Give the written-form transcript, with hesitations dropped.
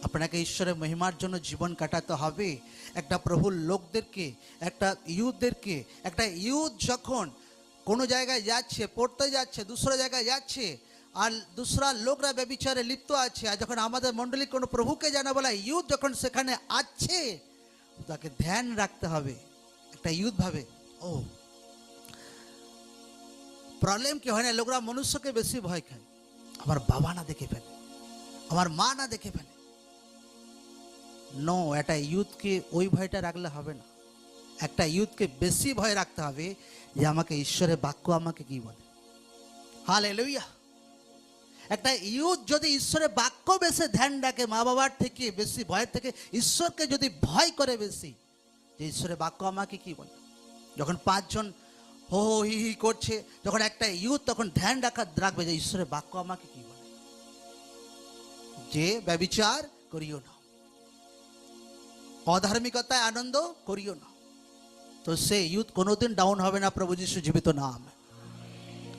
আপনাকে ঈশ্বরের মহিমার জন্য জীবন কাটাতে হবে। একটা প্রভুর লোকদেরকে, একটা ইউথদেরকে, একটা ইউথ যখন কোনো জায়গায় যাচ্ছে, পড়তে যাচ্ছে, দুসরা জায়গায় যাচ্ছে, আর দুসরা লোকরা ব্যভিচারে লিপ্ত আছে, আর যখন আমাদের মণ্ডলী কোনো প্রভুকে জানা বলা ইউথ যখন সেখানে আছে, তাকে ধ্যান রাখতে হবে। একটা ইউথ ভাবে, ও প্রবলেম কি হয় না, লোকরা মনুষ্যকে বেশি ভয় খায়, আমার বাবা না দেখে ফেলে, আমার মা না দেখে ফেলে। নো, একটা ইউথকে ওই ভয়টা রাখলে হবে না। একটা ইউথকে বেশি ভয় রাখতে হবে যে আমাকে ঈশ্বরের বাক্য আমাকে কি বলে। হালেলুয়া। একটা ইউথ যদি ঈশ্বরের বাক্য বেশি ধ্যান রাখে, মা বাবার থেকে বেশি, ভয়ের থেকে ঈশ্বরকে যদি ভয় করে বেশি, যে ঈশ্বরের বাক্য আমাকে কি বলে। যখন 5 জন হো হো হি হি করছে, যখন একটা ইউথ তখন ধ্যান রাখবে যে ঈশ্বরের বাক্য আমাকে কি বলে, যে ব্যভিচার করিও না, অধার্মিকতায় আনন্দ করিও না, তো সে ইউথ কোনোদিন ডাউন হবে না। প্রভু যিশু জীবিত নাম।